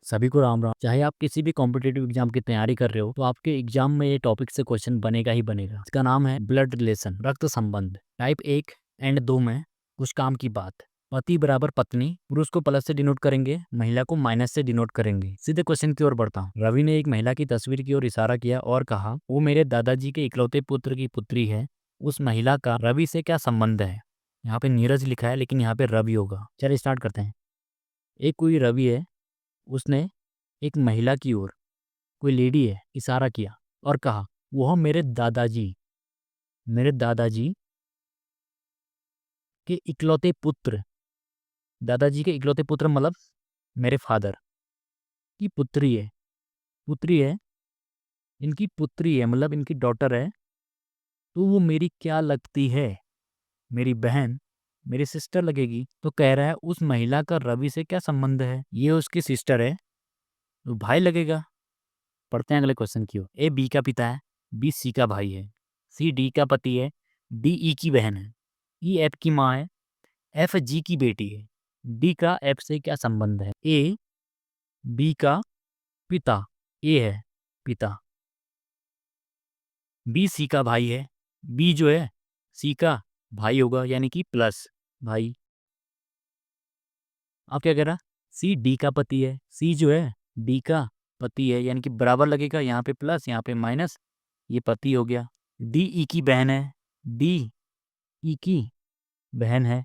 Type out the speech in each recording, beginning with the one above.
सभी को राम राम। चाहे आप किसी भी कॉम्पिटेटिव एग्जाम की तैयारी कर रहे हो तो आपके एग्जाम में ये टॉपिक से क्वेश्चन बनेगा ही बनेगा। इसका नाम है ब्लड रिलेशन, रक्त संबंध। टाइप 1 एंड 2 में कुछ काम की बात। पति बराबर पत्नी, पुरुष को प्लस से डिनोट करेंगे, महिला को माइनस से डिनोट करेंगे। सीधे क्वेश्चन की ओर बढ़ता हूँ। रवि ने एक महिला की तस्वीर की ओर इशारा किया और कहा, वो मेरे दादाजी के इकलौते पुत्र की पुत्री है। उस महिला का रवि से क्या संबंध है? यहाँ पे नीरज लिखा है लेकिन यहाँ पे रवि होगा। चलिए स्टार्ट करते हैं। एक कोई रवि है, उसने एक महिला की ओर, कोई लेडी है, इशारा किया और कहा, वह मेरे दादाजी के इकलौते पुत्र, दादाजी के इकलौते पुत्र मतलब मेरे फादर की पुत्री है, इनकी पुत्री है मतलब इनकी डॉटर है। तो वो मेरी क्या लगती है? मेरी बहन, मेरी सिस्टर लगेगी। तो कह रहा है उस महिला का रवि से क्या संबंध है? ये उसकी सिस्टर है तो भाई लगेगा। पढ़ते हैं अगले क्वेश्चन की ओर। ए बी का पिता है, बी सी का भाई है, सी डी का पति है, डी ई की बहन है, ई एफ की माँ है, एफ जी की बेटी है। डी का एफ से क्या संबंध है? ए बी का पिता, ए है पिता, बी सी का भाई है, बी जो है सी का भाई होगा यानी कि प्लस भाई। आप क्या कह रहा? सी डी का पति है, सी जो है डी का पति है यानी कि बराबर लगेगा, यहाँ पे प्लस यहाँ पे माइनस, ये पति हो गया। डी ई की बहन है, डी ई की बहन है,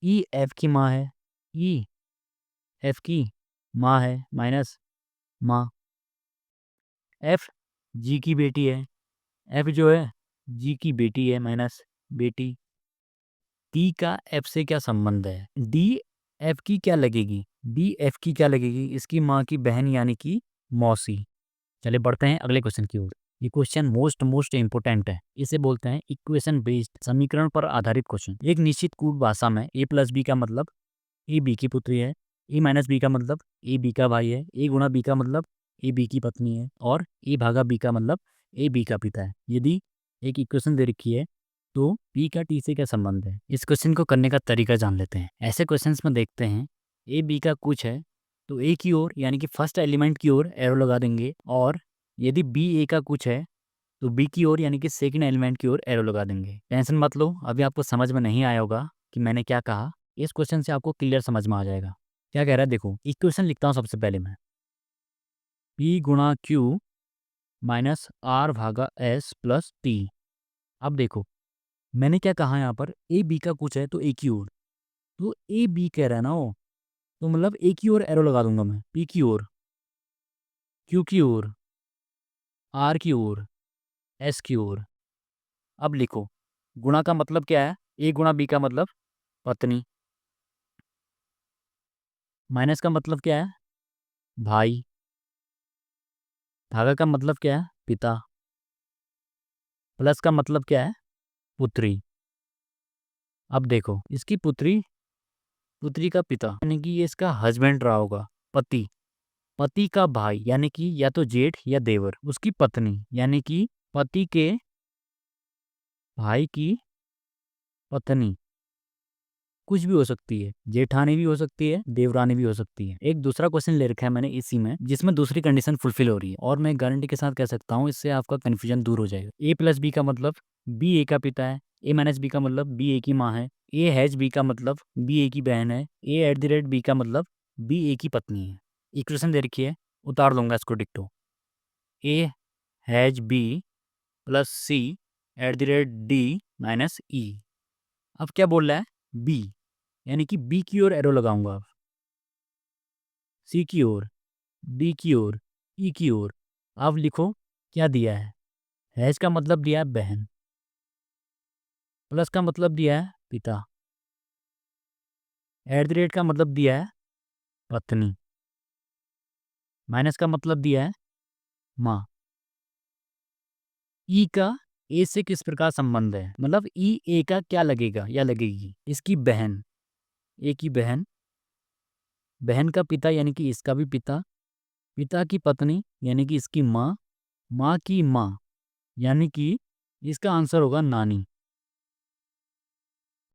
ई एफ की माँ है, ई एफ की माँ है माइनस माँ। एफ जी की बेटी है, एफ जो है जी की बेटी है माइनस बेटी। डी का एफ से क्या संबंध है? डी एफ की क्या लगेगी? डी एफ की क्या लगेगी? इसकी माँ की बहन यानी कि मौसी। चले बढ़ते हैं अगले क्वेश्चन की ओर। ये क्वेश्चन मोस्ट इंपोर्टेंट है। इसे बोलते हैं इक्वेशन बेस्ड, समीकरण पर आधारित क्वेश्चन। एक निश्चित कूट भाषा में ए प्लस बी का मतलब ए बी की पुत्री है, ए माइनस बी का मतलब ए बी का भाई है, ए गुणा बी का मतलब ए बी की पत्नी है और ए भागा बी का मतलब ए बी का पिता है। यदि एक इक्वेशन दे रखी है तो पी का टी से क्या संबंध है? इस क्वेश्चन को करने का तरीका जान लेते हैं। ऐसे क्वेश्चंस में देखते हैं ए बी का कुछ है तो ए की ओर यानी कि फर्स्ट एलिमेंट की ओर एरो लगा देंगे, और यदि बी ए का कुछ है तो बी की ओर यानी कि सेकंड एलिमेंट की ओर एरो लगा देंगे। टेंशन मत लो, अभी आपको समझ में नहीं आया होगा कि मैंने क्या कहा। इस क्वेश्चन से आपको क्लियर समझ में आ जाएगा। क्या कह रहा है देखो, इक्वेशन लिखता हूँ सबसे पहले मैं। P गुणा क्यू माइनस आर भागा एस प्लस टी। अब देखो मैंने क्या कहा, यहाँ पर ए बी का कुछ है तो ए की ओर, तो ए बी कह रहा है ना वो, तो मतलब ए की ओर एरो लगा दूंगा मैं, पी की ओर, क्यू की ओर, आर की ओर, एस की ओर। अब लिखो गुणा का मतलब क्या है? ए गुणा बी का मतलब पत्नी, माइनस का मतलब क्या है? भाई, भागा का मतलब क्या है? पिता, प्लस का मतलब क्या है? पुत्री। अब देखो इसकी पुत्री, पुत्री का पिता यानी कि ये इसका हस्बैंड रहा होगा, पति, पति का भाई यानी कि या तो जेठ या देवर, उसकी पत्नी यानी कि पति के भाई की पत्नी, कुछ भी हो सकती है, जेठानी भी हो सकती है, देवरानी भी हो सकती है। एक दूसरा क्वेश्चन ले रखा है मैंने इसी में जिसमें दूसरी कंडीशन फुलफिल हो रही है, और मैं गारंटी के साथ कह सकता हूँ इससे आपका कंफ्यूजन दूर हो जाएगा। ए प्लस बी का मतलब बी ए का पिता है, ए माइनस बी का मतलब बी ए की माँ है, ए हैज बी का मतलब बी ए की बहन है, ए एट द रेट बी का मतलब बी ए की पत्नी है। इक्वेशन दे रखी है, उतार दूंगा इसको डिक्टो। A has b plus c at the rate d minus e. अब क्या बोल रहा है? बी, यानी कि बी की ओर एरो लगाऊंगा, अब सी की ओर, डी की ओर, ई की ओर। अब लिखो क्या दिया है? हैज का मतलब दिया है बहन, प्लस का मतलब दिया है पिता, एट द रेट का मतलब दिया है पत्नी, माइनस का मतलब दिया है माँ। ई का ए से किस प्रकार संबंध है? मतलब ई ए का क्या लगेगा या लगेगी? इसकी बहन, ए की बहन, बहन का पिता यानी कि इसका भी पिता, पिता की पत्नी यानी कि इसकी माँ, माँ की माँ यानी कि इसका आंसर होगा नानी।